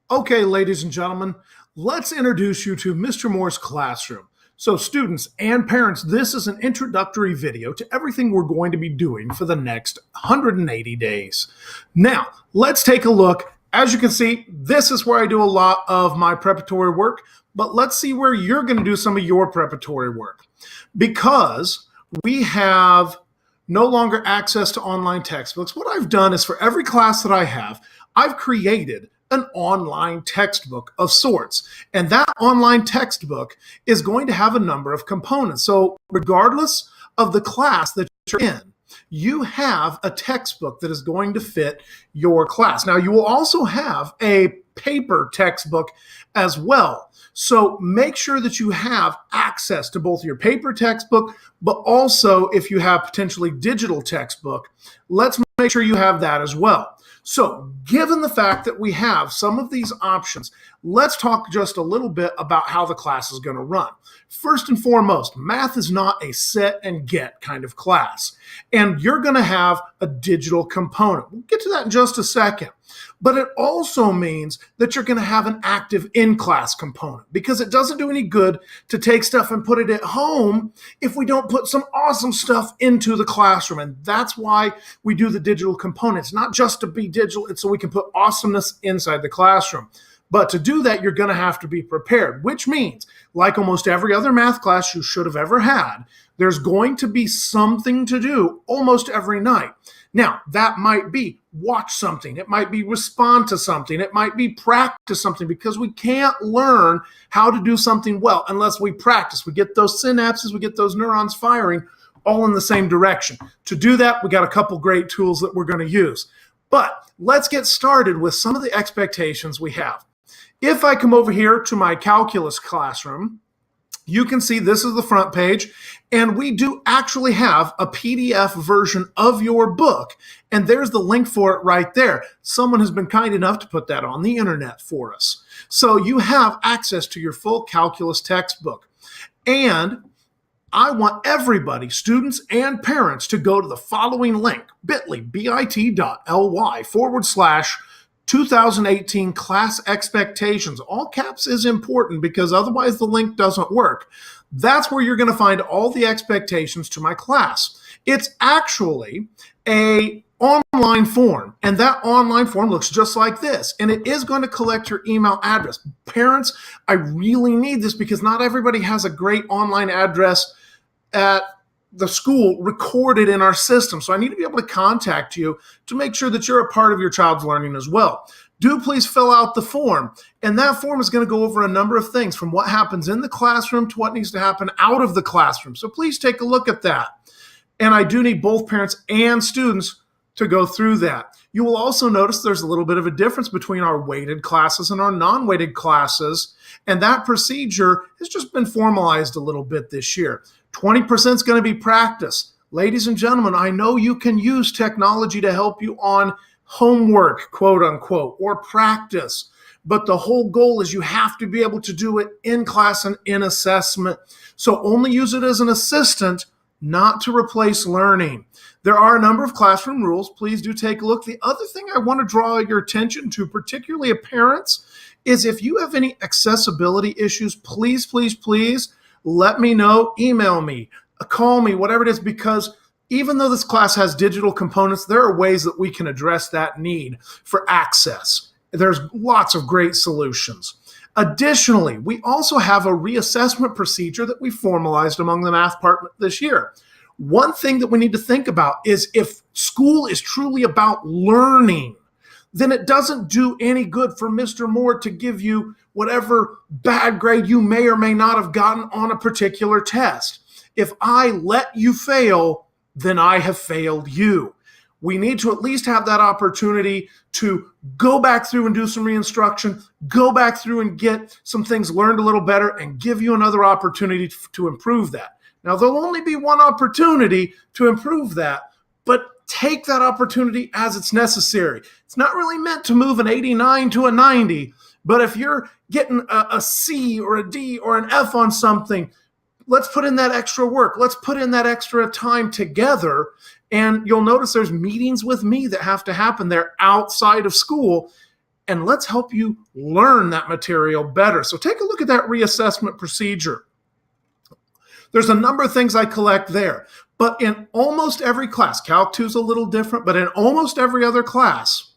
Okay, ladies and gentlemen, let's introduce you to Mr. Moore's classroom. So, students and parents, this is an introductory video to everything we're going to be doing for the next 180 days. Now, let's take a look. As you can see, this is where I do a lot of my preparatory work, but let's see where you're going to do some of your preparatory work. Because we have no longer access to online textbooks, what I've done is for every class that I have, I've created an online textbook of sorts. And that online textbook is going to have a number of components. So regardless of the class that you're in, you have a textbook that is going to fit your class. Now, you will also have a paper textbook as well. So make sure that you have access to both your paper textbook, but also if you have potentially digital textbook, let's make sure you have that as well. So given the fact that we have some of these options, let's talk just a little bit about how the class is going to run. First and foremost, math is not a set and get kind of class, and you're going to have a digital component. We'll get to that in just a second. But it also means that you're going to have an active in-class component, because it doesn't do any good to take stuff and put it at home if we don't put some awesome stuff into the classroom. And that's why we do the digital components, not just to be digital, it's so we can put awesomeness inside the classroom. But to do that, you're going to have to be prepared, which means, like almost every other math class you should have ever had, there's going to be something to do almost every night. Now, that might be watch something. It might be respond to something. It might be practice something, because we can't learn how to do something well unless we practice. We get those synapses, we get those neurons firing all in the same direction. To do that, we got a couple great tools that we're going to use. But let's get started with some of the expectations we have. If I come over here to my calculus classroom, you can see this is the front page, and we do actually have a PDF version of your book, and there's the link for it right there. Someone has been kind enough to put that on the internet for us. So you have access to your full calculus textbook. And I want everybody, students and parents, to go to the following link, bit.ly/2018 class expectations. All caps is important because otherwise the link doesn't work. That's where you're going to find all the expectations to my class. It's actually a online form, and that online form looks just like this, and it is going to collect your email address. Parents, I really need this because not everybody has a great online address at the school recorded in our system. So I need to be able to contact you to make sure that you're a part of your child's learning as well. Do please fill out the form. And that form is going to go over a number of things, from what happens in the classroom to what needs to happen out of the classroom. So please take a look at that. And I do need both parents and students to go through that. You will also notice there's a little bit of a difference between our weighted classes and our non-weighted classes. And that procedure has just been formalized a little bit this year. 20% is going to be practice. Ladies and gentlemen, I know you can use technology to help you on homework, quote unquote, or practice. But the whole goal is you have to be able to do it in class and in assessment. So only use it as an assistant, not to replace learning. There are a number of classroom rules. Please do take a look. The other thing I want to draw your attention to, particularly parents, is if you have any accessibility issues, please, please, please let me know, email me, call me, whatever it is, because even though this class has digital components, there are ways that we can address that need for access. There's lots of great solutions. Additionally, we also have a reassessment procedure that we formalized among the math department this year. One thing that we need to think about is if school is truly about learning, then it doesn't do any good for Mr. Moore to give you whatever bad grade you may or may not have gotten on a particular test. If I let you fail, then I have failed you. We need to at least have that opportunity to go back through and do some reinstruction, go back through and get some things learned a little better, and give you another opportunity to improve that. Now, there'll only be one opportunity to improve that, but take that opportunity as it's necessary. It's not really meant to move an 89 to a 90, but if you're getting a C or a D or an F on something, let's put in that extra work. Let's put in that extra time together. And you'll notice there's meetings with me that have to happen there outside of school and let's help you learn that material better. So take a look at that reassessment procedure. There's a number of things I collect there, but in almost every class, Calc 2 is a little different, but in almost every other class,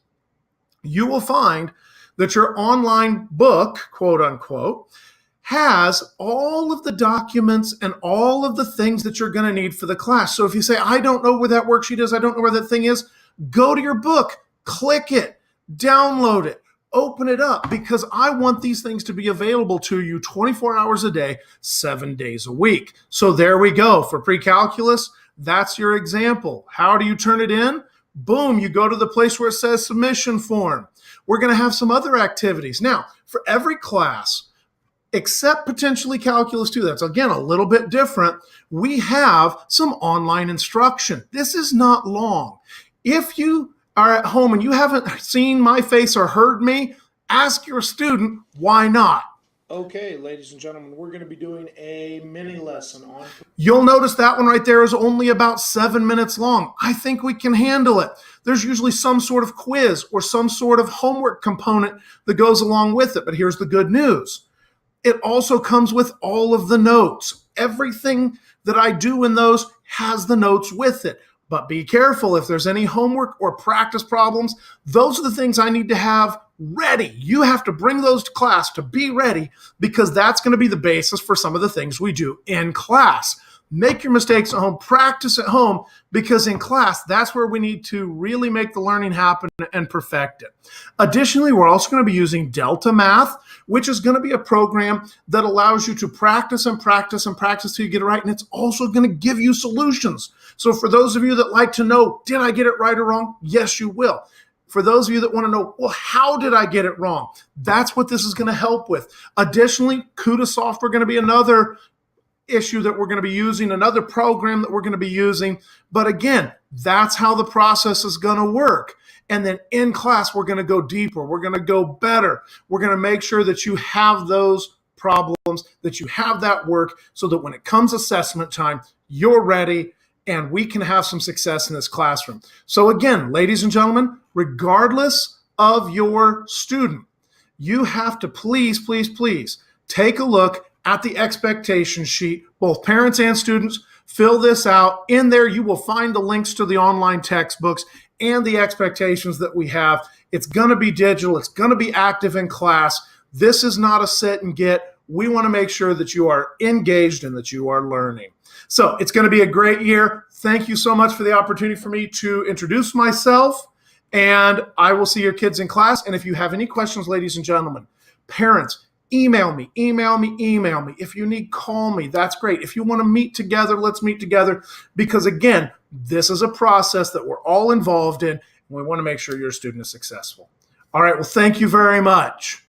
you will find that your online book, quote unquote, has all of the documents and all of the things that you're going to need for the class. So if you say, I don't know where that worksheet is, I don't know where that thing is, go to your book, click it, download it, open it up, because I want these things to be available to you 24 hours a day, 7 days a week. So there we go. For pre-calculus, that's your example. How do you turn it in? Boom, you go to the place where it says submission form. We're going to have some other activities. Now, for every class, except potentially Calculus 2, that's again a little bit different, we have some online instruction. This is not long. If you are at home and you haven't seen my face or heard me, ask your student, why not? Okay, ladies and gentlemen, we're going to be doing a mini lesson on. You'll notice that one right there is only about 7 minutes long. I think we can handle it. There's usually some sort of quiz or some sort of homework component that goes along with it. But here's the good news. It also comes with all of the notes. Everything that I do in those has the notes with it. But be careful, if there's any homework or practice problems, those are the things I need to have ready. You have to bring those to class to be ready, because that's going to be the basis for some of the things we do in class. Make your mistakes at home, practice at home, because in class, that's where we need to really make the learning happen and perfect it. Additionally, we're also going to be using Delta Math, which is going to be a program that allows you to practice and practice and practice till you get it right. And it's also going to give you solutions. So for those of you that like to know, did I get it right or wrong? Yes, you will. For those of you that want to know, well, how did I get it wrong? That's what this is going to help with. Additionally, CUDA software going to be another issue that we're going to be using, another program that we're going to be using. But again, that's how the process is going to work. And then in class, we're going to go deeper. We're going to go better. We're going to make sure that you have those problems, that you have that work, so that when it comes assessment time, you're ready and we can have some success in this classroom. So again, ladies and gentlemen, regardless of your student, you have to please, please, please take a look at the expectation sheet. Both parents and students, fill this out. In there, you will find the links to the online textbooks and the expectations that we have. It's going to be digital. It's going to be active in class. This is not a sit and get. We want to make sure that you are engaged and that you are learning. So it's going to be a great year. Thank you so much for the opportunity for me to introduce myself, and I will see your kids in class. And if you have any questions, ladies and gentlemen, parents, email me. If you need, call me. That's great. If you want to meet together, let's meet together, because again, this is a process that we're all involved in, and we want to make sure your student is successful. All right. Well, thank you very much.